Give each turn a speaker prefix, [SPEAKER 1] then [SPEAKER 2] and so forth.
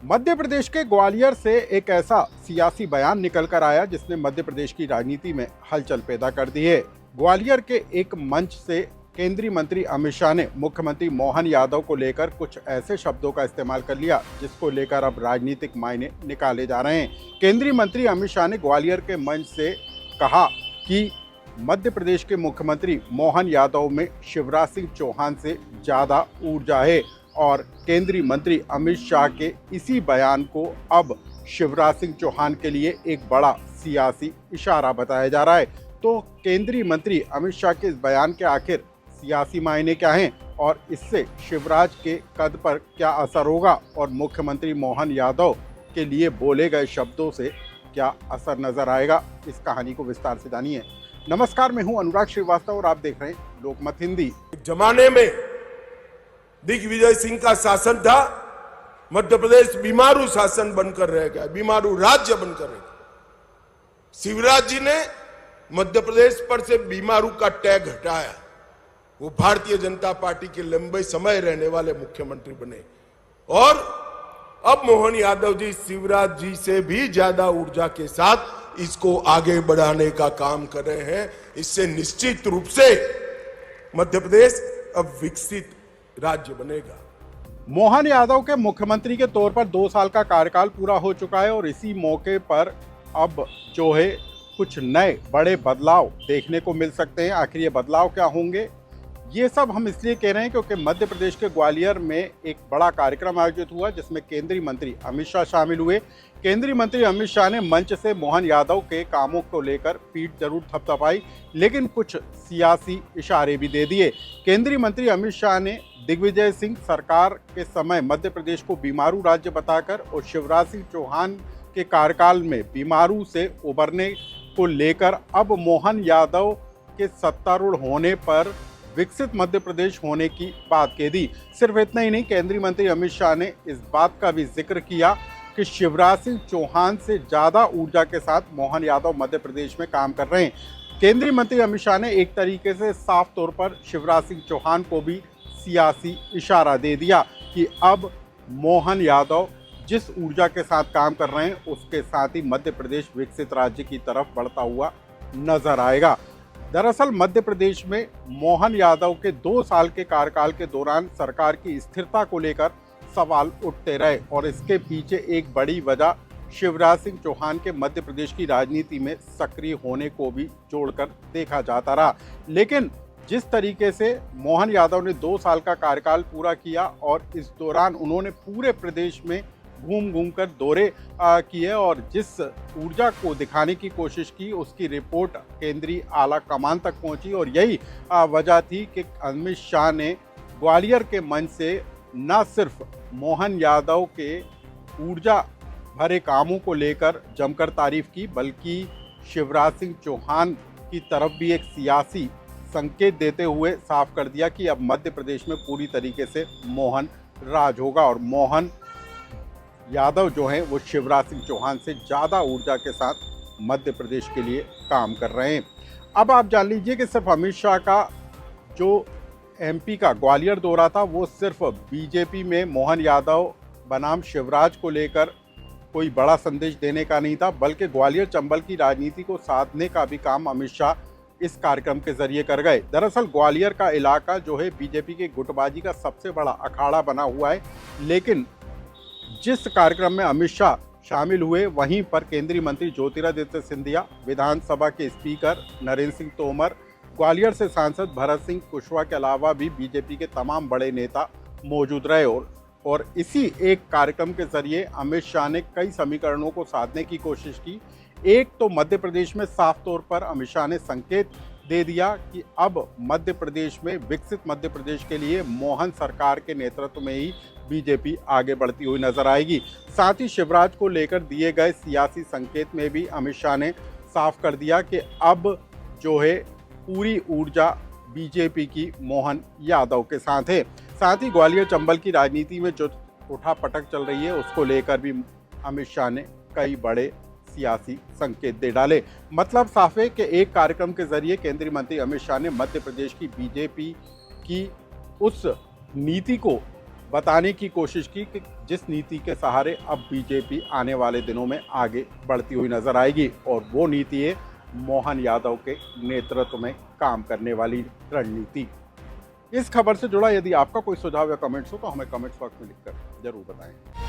[SPEAKER 1] मध्य प्रदेश के ग्वालियर से एक ऐसा सियासी बयान निकल कर आया जिसने मध्य प्रदेश की राजनीति में हलचल पैदा कर दी है। ग्वालियर के एक मंच से केंद्रीय मंत्री अमित शाह ने मुख्यमंत्री मोहन यादव को लेकर कुछ ऐसे शब्दों का इस्तेमाल कर लिया जिसको लेकर अब राजनीतिक मायने निकाले जा रहे हैं। केंद्रीय मंत्री अमित शाह ने ग्वालियर के मंच से कहा कि मध्य प्रदेश के मुख्यमंत्री मोहन यादव में शिवराज सिंह चौहान से ज़्यादा ऊर्जा है और केंद्रीय मंत्री अमित शाह के इसी बयान को अब शिवराज सिंह चौहान के लिए एक बड़ा सियासी इशारा बताया जा रहा है। तो केंद्रीय मंत्री अमित शाह के इस बयान के आखिर सियासी मायने क्या हैं और इससे शिवराज के कद पर क्या असर होगा और मुख्यमंत्री मोहन यादव के लिए बोले गए शब्दों से क्या असर नजर आएगा, इस कहानी को विस्तार से जानिए। नमस्कार, मैं हूं अनुराग श्रीवास्तव और आप देख रहे हैं लोकमत हिंदी।
[SPEAKER 2] जमाने में दिग्विजय सिंह का शासन था, मध्य प्रदेश बीमारू शासन बनकर रह गया, बीमारू राज्य बनकर रह गया। शिवराज जी ने मध्य प्रदेश पर से बीमारू का टैग हटाया, वो भारतीय जनता पार्टी के लंबे समय रहने वाले मुख्यमंत्री बने और अब मोहन यादव जी शिवराज जी से भी ज्यादा ऊर्जा के साथ इसको आगे बढ़ाने का काम कर रहे हैं। इससे निश्चित रूप से मध्य प्रदेश अब विकसित राज्य बनेगा।
[SPEAKER 1] मोहन यादव के मुख्यमंत्री के तौर पर 2 साल का कार्यकाल पूरा हो चुका है और इसी मौके पर अब जो है कुछ नए बड़े बदलाव देखने को मिल सकते हैं। आखिर ये बदलाव क्या होंगे, ये सब हम इसलिए कह रहे हैं क्योंकि मध्य प्रदेश के ग्वालियर में एक बड़ा कार्यक्रम आयोजित हुआ जिसमें केंद्रीय मंत्री अमित शाह शामिल हुए। केंद्रीय मंत्री अमित शाह ने मंच से मोहन यादव के कामों को लेकर पीठ जरूर थपथपाई, लेकिन कुछ सियासी इशारे भी दे दिए। केंद्रीय मंत्री अमित शाह ने दिग्विजय सिंह सरकार के समय मध्य प्रदेश को बीमारू राज्य बताकर और शिवराज सिंह चौहान के कार्यकाल में बीमारू से उबरने को लेकर अब मोहन यादव के सत्तारूढ़ होने पर विकसित मध्य प्रदेश होने की बात कह दी। सिर्फ इतना ही नहीं, केंद्रीय मंत्री अमित शाह ने इस बात का भी जिक्र किया कि शिवराज सिंह चौहान से ज़्यादा ऊर्जा के साथ मोहन यादव मध्य प्रदेश में काम कर रहे हैं। केंद्रीय मंत्री अमित शाह ने एक तरीके से साफ तौर पर शिवराज सिंह चौहान को भी सियासी इशारा दे दिया कि अब मोहन यादव जिस ऊर्जा के साथ काम कर रहे हैं उसके साथ ही मध्य प्रदेश विकसित राज्य की तरफ बढ़ता हुआ नजर आएगा। दरअसल मध्य प्रदेश में मोहन यादव के 2 साल के कार्यकाल के दौरान सरकार की स्थिरता को लेकर सवाल उठते रहे और इसके पीछे एक बड़ी वजह शिवराज सिंह चौहान के मध्य प्रदेश की राजनीति में सक्रिय होने को भी जोड़कर देखा जाता रहा। लेकिन जिस तरीके से मोहन यादव ने 2 साल का कार्यकाल पूरा किया और इस दौरान उन्होंने पूरे प्रदेश में घूम घूम कर दौरे किए और जिस ऊर्जा को दिखाने की कोशिश की उसकी रिपोर्ट केंद्रीय आला कमान तक पहुंची और यही वजह थी कि अमित शाह ने ग्वालियर के मंच से न सिर्फ मोहन यादव के ऊर्जा भरे कामों को लेकर जमकर तारीफ की बल्कि शिवराज सिंह चौहान की तरफ भी एक सियासी संकेत देते हुए साफ कर दिया कि अब मध्य प्रदेश में पूरी तरीके से मोहन राज होगा और मोहन यादव जो हैं वो शिवराज सिंह चौहान से ज़्यादा ऊर्जा के साथ मध्य प्रदेश के लिए काम कर रहे हैं। अब आप जान लीजिए कि सिर्फ अमित शाह का जो एमपी का ग्वालियर दौरा था वो सिर्फ बीजेपी में मोहन यादव बनाम शिवराज को लेकर कोई बड़ा संदेश देने का नहीं था, बल्कि ग्वालियर चंबल की राजनीति को साधने का भी काम अमित शाह इस कार्यक्रम के जरिए कर गए। दरअसल ग्वालियर का इलाका जो है बीजेपी के गुटबाजी का सबसे बड़ा अखाड़ा बना हुआ है, लेकिन जिस कार्यक्रम में अमित शाह शामिल हुए वहीं पर केंद्रीय मंत्री ज्योतिरादित्य सिंधिया, विधानसभा के स्पीकर नरेंद्र सिंह तोमर, ग्वालियर से सांसद भरत सिंह कुशवाहा के अलावा भी बीजेपी के तमाम बड़े नेता मौजूद रहे और इसी एक कार्यक्रम के जरिए अमित शाह ने कई समीकरणों को साधने की कोशिश की। एक तो मध्य प्रदेश में साफ तौर पर अमित शाह ने संकेत दे दिया कि अब मध्य प्रदेश में विकसित मध्य प्रदेश के लिए मोहन सरकार के नेतृत्व में ही बीजेपी आगे बढ़ती हुई नजर आएगी। साथ ही शिवराज को लेकर दिए गए सियासी संकेत में भी अमित शाह ने साफ कर दिया कि अब जो है पूरी ऊर्जा बीजेपी की मोहन यादव के साथ है। साथ ही ग्वालियर चंबल की राजनीति में जो उठापटक चल रही है उसको लेकर भी अमित शाह ने कई बड़े सियासी संकेत दे डाले। मतलब साफ है कि एक कार्यक्रम के जरिए केंद्रीय मंत्री अमित शाह ने मध्य प्रदेश की बीजेपी की उस नीति को बताने की कोशिश की कि जिस नीति के सहारे अब बीजेपी आने वाले दिनों में आगे बढ़ती हुई नजर आएगी और वो नीति है मोहन यादव के नेतृत्व में काम करने वाली रणनीति। इस खबर से जुड़ा यदि आपका कोई सुझाव या कमेंट्स हो तो हमें कमेंट्स बॉक्स में लिखकर जरूर बताएं।